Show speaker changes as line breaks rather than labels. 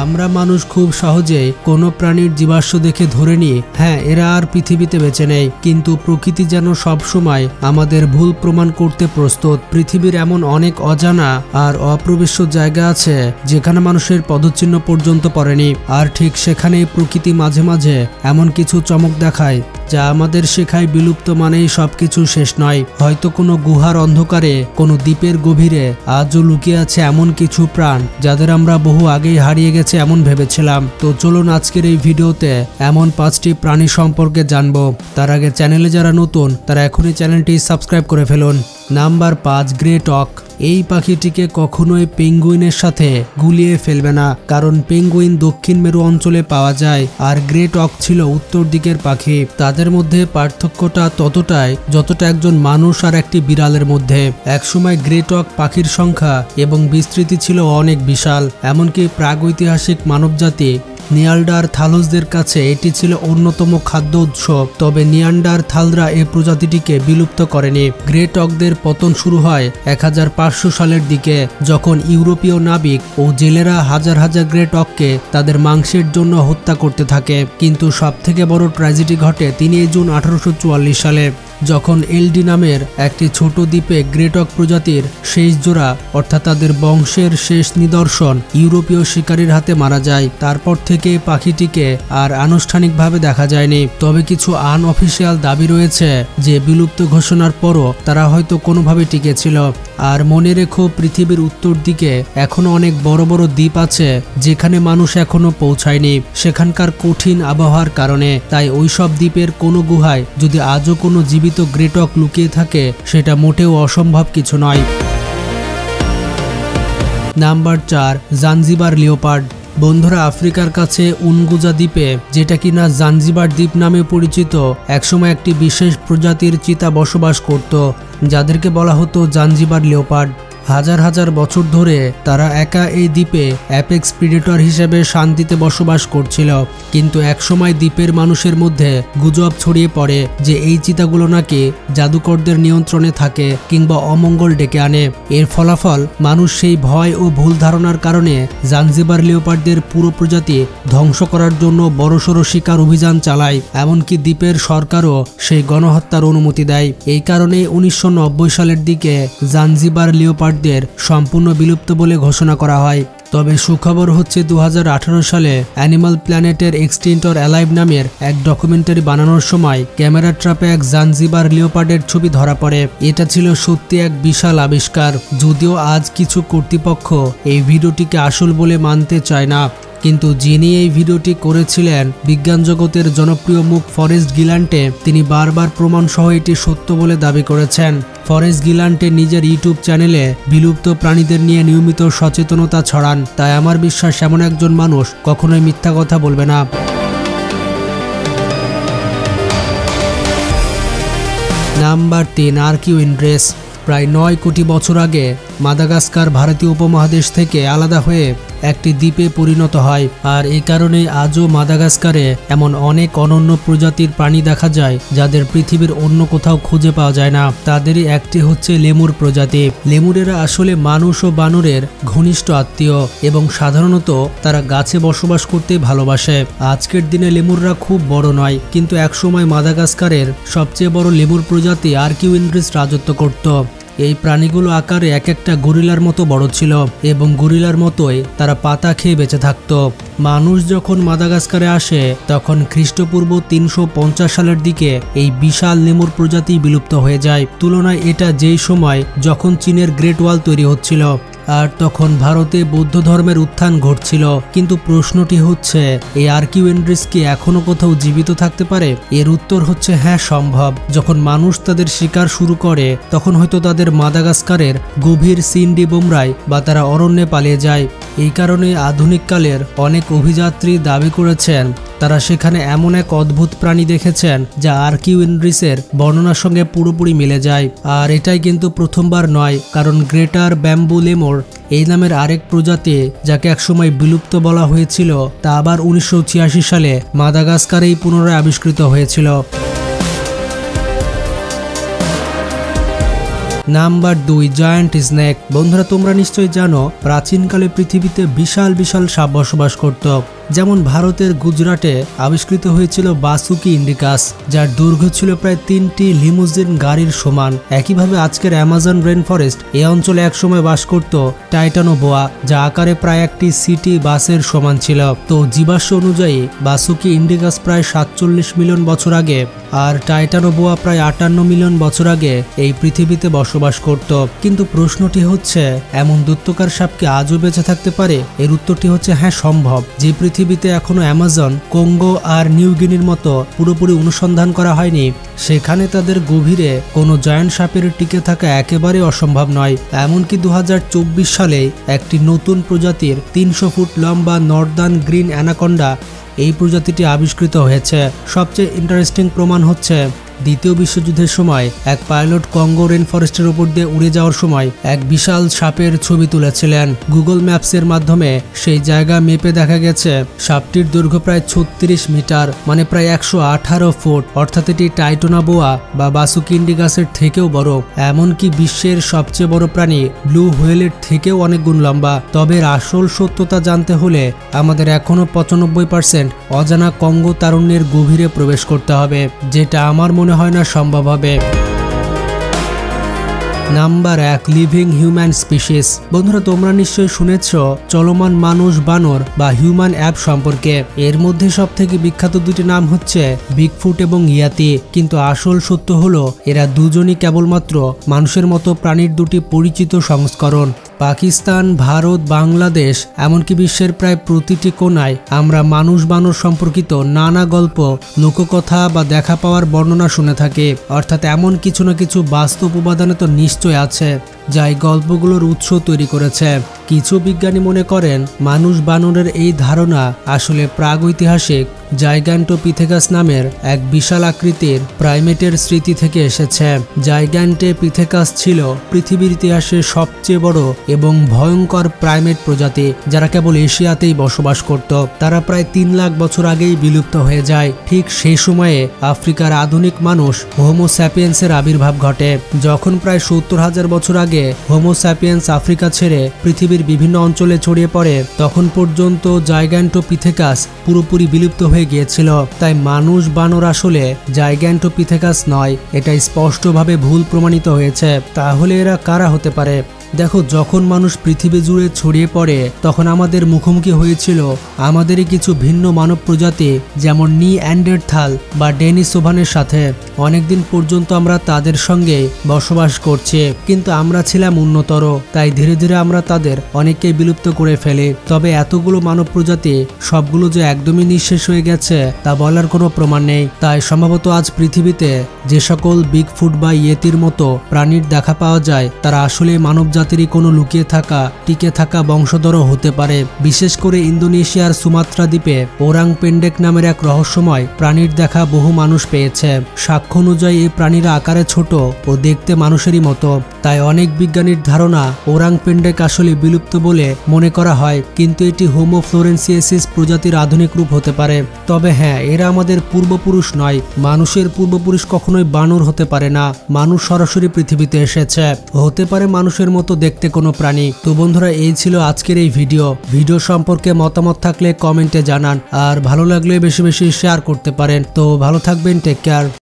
আমরা মানুষ খুব সহজে কোনো প্রাণীর জীবাশ্ম দেখে ধরে নিই হ্যাঁ এরা আর পৃথিবীতে বেঁচে নেই, কিন্তু প্রকৃতি যেন সবসময় আমাদের ভুল প্রমাণ করতে প্রস্তুত। পৃথিবীর এমন অনেক অজানা আর অপ্রবেশ্য জায়গা আছে যেখানে মানুষের পদচিহ্ন পর্যন্ত পড়েনি, আর ঠিক সেখানেই প্রকৃতি মাঝে মাঝে এমন কিছু চমক দেখায় যা আমাদের শেখায় বিলুপ্ত মানেই সবকিছু শেষ নয়। হয়তো কোনো গুহার অন্ধকারে, কোনো দ্বীপের গভীরে আজও লুকিয়ে আছে এমন কিছু প্রাণ যাদের আমরা বহু আগেই হারিয়ে গেছে এমন ভেবেছিলাম। তো চলুন আজকের এই ভিডিওতে এমন 5টি প্রাণী সম্পর্কে জানবো। তার আগে চ্যানেলে যারা নতুন তারা এখনই চ্যানেলটি সাবস্ক্রাইব করে ফেলুন। নাম্বার 5, গ্রেট অক। এই পাখিটিকে কখনোই পেঙ্গুইনের সাথে গুলিয়ে ফেলবে না, কারণ পেঙ্গুইন দক্ষিণ মেরু অঞ্চলে পাওয়া যায় আর গ্রেট অক ছিল উত্তর দিকের পাখি। তাদের মধ্যে পার্থক্যটা ততটাই যতটা একজন মানুষ আর একটি বিড়ালের মধ্যে। একসময় গ্রেট অক পাখির সংখ্যা এবং বিস্তৃতি ছিল অনেক বিশাল, এমনকি প্রাগৈতিহাসিক মানবজাতি নিয়ান্ডারথালসদের কাছে এটি ছিল অন্যতম খাদ্য উৎস। তবে নিয়ান্ডারথালরা এই প্রজাতিটিকে বিলুপ্ত করেনি। গ্রেট অকদের পতন শুরু হয় 1500 সালের দিকে, যখন ইউরোপীয় নাবিক ও জেলেরা হাজার হাজার গ্রেট অককে তাদের মাংসের জন্য হত্যা করতে থাকে। কিন্তু সবথেকে বড় ট্র্যাজেডি ঘটে 3 জুন 1844 সালে, যখন এলডি নামের একটি ছোট দ্বীপে গ্রেট অক প্রজাতির শেষ জোড়া অর্থাৎ তাদের বংশের শেষ নিদর্শন ইউরোপীয় শিকারীর হাতে মারা যায়। তারপর থেকে পাখিটিকে আর আনুষ্ঠানিকভাবে দেখা যায়নি। তবে কিছু আনঅফিসিয়াল দাবি রয়েছে যে বিলুপ্ত ঘোষণার পরও তারা হয়তো কোনোভাবে টিকে ছিল। আর মনে রেখো, পৃথিবীর উত্তর দিকে এখনো অনেক বড় বড় দ্বীপ আছে যেখানে মানুষ এখনো পৌঁছায়নি সেখানকার কঠিন আবহাওয়ার কারণে। তাই ওইসব দ্বীপের কোনো গুহায় যদি আজও কোনো জীবিত গ্রেট অক লুকিয়ে থাকে সেটা মোটেও অসম্ভব কিছু নয়। Number 4, Zanzibar leopard. বন্ধুরা, আফ্রিকার কাছে উনগুজা দ্বীপে, যেটা কিনা জাঞ্জিবার দ্বীপ নামে পরিচিত, একসময় একটি বিশেষ প্রজাতির চিতা বসবাস করত যাদেরকে বলা হতো জাঞ্জিবার লিওপার্ড। হাজার হাজার বছর ধরে তারা একা এই দ্বীপে অ্যাপেক্স প্রিডেটর হিসেবে শান্তিতে বসবাস করছিল। কিন্তু একসময় দ্বীপের মানুষের মধ্যে গুজব ছড়িয়ে পড়ে যে এই চিতাগুলো নাকি জাদুকরদের নিয়ন্ত্রণে থাকে কিংবা অমঙ্গল ডেকে আনে। এর ফলাফল মানুষ সেই ভয় ও ভুল ধারণার কারণে জাঞ্জিবার লিওপার্ডদের পুরো প্রজাতি ধ্বংস করার জন্য বড়সড় শিকার অভিযান চালায়। এমনকি দ্বীপের সরকারও সেই গণহত্যার অনুমতি দেয়। এই কারণে 1990 সালের দিকে জাঞ্জিবার লিওপার্ড সম্পূর্ণ বিলুপ্ত বলে ঘোষণা করা হয়। তবে সুখবর হচ্ছে 2018 সালে অ্যানিমাল প্ল্যানেটের এক্সটিন্ট অর অ্যালাইভ নামের এক ডকুমেন্টারি বানানোর সময় ক্যামেরা ট্র্যাপে এক জাঞ্জিবার লিওপার্ডের ছবি ধরা পড়ে। এটা ছিল সত্যি এক বিশাল আবিষ্কার। যদিও আজ কিছু কর্তৃপক্ষ এই ভিডিওটিকে আসল বলে মানতে চায় না, কিন্তু যিনি এই ভিডিওটি করেছিলেন বিজ্ঞান জগতের জনপ্রিয় মুখ ফরেস্ট গিলান্টে, তিনি বারবার প্রমাণ সহ এটি সত্য বলে দাবি করেছেন। ফরেস্ট গিলান্টে নিজের ইউটিউব চ্যানেলে বিলুপ্ত প্রাণীদের নিয়ে নিয়মিত সচেতনতা ছড়ান। তাই আমার বিশ্বাস এমন একজন মানুষ কখনোই মিথ্যা কথা বলবে না। নাম্বার 3, আর্কিওইন্ড্রেস। প্রায় 9 কোটি বছর আগে মাদাগাস্কার ভারতীয় উপমহাদেশ থেকে আলাদা হয়ে একটি দ্বীপে পরিণত হয়। আর এই কারণে আজও মাদাগাস্কারে এমন অনেক অনন্য প্রজাতির প্রাণী দেখা যায় যাদের পৃথিবীর অন্য কোথাও খুঁজে পাওয়া যায় না। তাদেরই একটি হচ্ছে লেমুর প্রজাতি। লেমুরেরা আসলে মানুষ ও বানরের ঘনিষ্ঠ আত্মীয় এবং সাধারণত তারা গাছে বসবাস করতে ভালোবাসে। আজকের দিনে লেমুররা খুব বড় নয়, কিন্তু একসময় মাদাগাস্কারের সবচেয়ে বড় লেমুর প্রজাতি আর্কিওইন্ড্রেস রাজত্ব করত। এই প্রাণীগুলো আকারে এক একটা গরিলার মতো বড় ছিল এবং গরিলার মতোই তারা পাতা খেয়ে বেঁচে থাকত। মানুষ যখন মাদাগাস্কারে আসে তখন খ্রিস্টপূর্ব 350 সালের দিকে এই বিশাল লেমুর প্রজাতি বিলুপ্ত হয়ে যায়। তুলনায় এটা যেই সময় যখন চীনের গ্রেট ওয়াল তৈরি হচ্ছিল আর তখন ভারতে বৌদ্ধ ধর্মের উত্থান ঘটছিল। কিন্তু প্রশ্নটি হচ্ছে, এই আর্কিওইন্ড্রেস কি এখনো কোথাও জীবিত থাকতে পারে? এর উত্তর হচ্ছে হ্যাঁ, সম্ভব। যখন মানুষ তাদের শিকার শুরু করে তখন হয়তো তাদের মাদাগাস্কারের গভীর সিন্ডি বোমরায় বা তারা অরণ্যে পালিয়ে যায়। এই কারণে আধুনিক কালের অনেক অভিযাত্রী দাবি করেছেন তারা সেখানে এমন এক অদ্ভুত প্রাণী দেখেছেন যা আর্কিওইন্ড্রেসের বর্ণনার সঙ্গে পুরোপুরি মিলে যায়। আর এটাই কিন্তু প্রথমবার নয়, কারণ গ্রেটার ব্যাম্বু লেমুর এই নামের আরেক প্রজাতি যাকে একসময় বিলুপ্ত বলা হয়েছিল তা আবার 1986 সালে মাদাগাস্কারেই পুনরায় আবিষ্কৃত হয়েছিল। Number 2, giant snake. বন্ধুরা তোমরা নিশ্চয়ই জানো প্রাচীনকালে পৃথিবীতে বিশাল বিশাল সাপ বসবাস করত। যেমন ভারতের গুজরাটে আবিষ্কৃত হয়েছিল বাসুকি ইন্ডিকাস, যার দৈর্ঘ্য ছিল প্রায় 3টি লিমুজিন গাড়ির সমান। একইভাবে আজকের অ্যামাজন রেন ফরেস্ট এই অঞ্চলে একসময় বাস করত টাইটানোবোয়া, যা আকারে প্রায় একটি সিটি বাসের সমান ছিল। তো জীবাশ্ম অনুযায়ী বাসুকি ইন্ডিকাস প্রায় 47 মিলিয়ন বছর আগে আর টাইটানোবোয়া প্রায় 58 মিলিয়ন বছর আগে এই পৃথিবীতে বসবাস করত। কিন্তু প্রশ্নটি হচ্ছে, এমন দৈত্যকার সাপ কি আজও বেঁচে থাকতে পারে? এর উত্তরটি হচ্ছে হ্যাঁ, সম্ভব। যে পৃথিবীতে এখনো অ্যামাজন, কঙ্গো আর নিউ গিনির মতো পুরোপুরি অনুসন্ধান করা হয়নি, সেখানে তাদের গভীরে কোনো জায়ান্ট সাপের টিকে থাকা একেবারে অসম্ভব নয়। এমনকি 2024 সালে একটি নতুন প্রজাতির 300 ফুট লম্বা নর্দার্ন গ্রিন অ্যানাকন্ডা এই প্রজাতিটি আবিষ্কৃত হয়েছে। সবচেয়ে ইন্টারেস্টিং প্রমাণ হচ্ছে দ্বিতীয় বিশ্বযুদ্ধের সময় এক পাইলট কঙ্গো রেন ফরেস্টের উপর দিয়ে উড়ে যাওয়ার সময় এক বিশাল সাপের ছবি তুলেছিলেন। গুগল ম্যাপসের মাধ্যমে সেই জায়গা মেপে দেখা গেছে সাপটির দৈর্ঘ্য প্রায় 36 মিটার, মানে প্রায় 118 ফুট। অর্থাৎ এটি টাইটানোবোয়া বা বাসুকি ইন্ডিকাসের থেকেও বড়। এমনকি বিশ্বের সবচেয়ে বড় প্রাণী ব্লু হোয়েলের থেকেও অনেক গুণ লম্বা। তবে এর আসল সত্যতা জানতে হলে আমাদের এখনো 95% অজানা কঙ্গো তারুণ্যের গভীরে প্রবেশ করতে হবে, যেটা আমার মনে হয় না সম্ভব হবে। Number 1, living human species. বন্ধুরা তোমরা নিশ্চয়ই শুনেছ চলমান মানুষ বানর বা হিউম্যান অ্যাপ সম্পর্কে। এর মধ্যে সব থেকে বিখ্যাত দুটি নাম হচ্ছে বিগফুট এবং ইয়াতি। কিন্তু আসল সত্য হলো এরা দুজনই কেবলমাত্র মানুষের মতো প্রাণীর দুটি পরিচিত সংস্করণ। পাকিস্তান, ভারত, বাংলাদেশ এমনকি বিশ্বের প্রায় প্রতিটি কোণায় আমরা মানুষ বানর সম্পর্কিত নানা গল্প, লোককথা বা দেখা পাওয়ার বর্ণনা শুনে থাকি। অর্থাৎ এমন কিছু না কিছু বাস্তব উপাদানে তো নিশ্চয় আছে যা এই গল্পগুলোর উৎস তৈরি করেছে। কিছু বিজ্ঞানী মনে করেন মানুষ বানরের এই ধারণা আসলে প্রাগৈতিহাসিক জাইগ্যান্টোপিথেকাস নামের এক বিশাল আকৃতির প্রাইমেটের স্মৃতি থেকে এসেছে। জাইগ্যান্টোপিথেকাস ছিল পৃথিবীর ইতিহাসের সবচেয়ে বড় এবং ভয়ঙ্কর প্রাইমেট প্রজাতি, যারা কেবল এশিয়াতেই বসবাস করত। তারা প্রায় 3 লাখ বছর আগেই বিলুপ্ত হয়ে যায়। ঠিক সেই সময়ে আফ্রিকার আধুনিক মানুষ হোমো স্যাপিয়েন্সের আবির্ভাব ঘটে। যখন প্রায় 70,000 বছর আগে হোমো স্যাপিয়েন্স আফ্রিকা ছেড়ে পৃথিবীর বিভিন্ন অঞ্চলে ছড়িয়ে পড়ে, তখন পর্যন্ত জাইগ্যান্টোপিথেকাস পুরোপুরি বিলুপ্ত হয়ে গিয়েছিল। তাই মানুষ বানর আসলে জাইগ্যান্টোপিথেকাস নয়, এটা স্পষ্টভাবে ভুল প্রমাণিত হয়েছে। তাহলে এরা কারা হতে পারে? দেখো, যখন মানুষ পৃথিবী জুড়ে ছড়িয়ে পড়ে তখন আমাদের মুখোমুখি হয়েছিল আমাদেরই কিছু ভিন্ন মানব প্রজাতি, যেমন নিঅ্যান্ডারথাল বা ডেনিসোভানের সাথে। অনেকদিন পর্যন্ত আমরা তাদের সঙ্গে বসবাস করছি, কিন্তু আমরা ছিলাম উন্নতর, তাই ধীরে ধীরে আমরা তাদের অনেককেই বিলুপ্ত করে ফেলি। তবে এতগুলো মানব প্রজাতি সবগুলো যে একদমই নিঃশেষ হয়ে গেছে তা বলার কোনো প্রমাণ নেই। তাই সম্ভবত আজ পৃথিবীতে যে সকল বিগফুট বা ইয়েতির মতো প্রাণীর দেখা পাওয়া যায় তারা আসলে মানব জাতিরই কোনো লুকিয়ে থাকা, টিকে থাকা বংশধরও হতে পারে। বিশেষ করে ইন্দোনেশিয়ার সুমাত্রা দ্বীপে ওরাং পেন্ডেক নামের এক রহস্যময় প্রাণীর দেখা বহু মানুষ পেয়েছে। সাক্ষ্য অনুযায়ী এই প্রাণীরা আকারে ছোট ও দেখতে মানুষেরই মতো। তাই অনেক বিজ্ঞানীর ধারণা ওরাং পেন্ডেক আসলে বিলুপ্ত বলে মনে করা হয়, কিন্তু এটি হোমো ফ্লোরেন্সিয়েসিস প্রজাতির আধুনিক রূপ হতে পারে। তবে হ্যাঁ, এরা আমাদের পূর্বপুরুষ নয়। মানুষের পূর্বপুরুষ কখনোই বানর হতে পারে না। মানুষ সরাসরি পৃথিবীতে এসেছে। হতে পারে মানুষের মতো দেখতে কোনো প্রাণী। তো বন্ধুরা, এই ছিল আজকের এই ভিডিও সম্পর্কে মতামত থাকলে কমেন্টে জানান, আর ভালো লাগলে বেশি বেশি শেয়ার করতে পারেন। তো ভালো থাকবেন, টেক কেয়ার।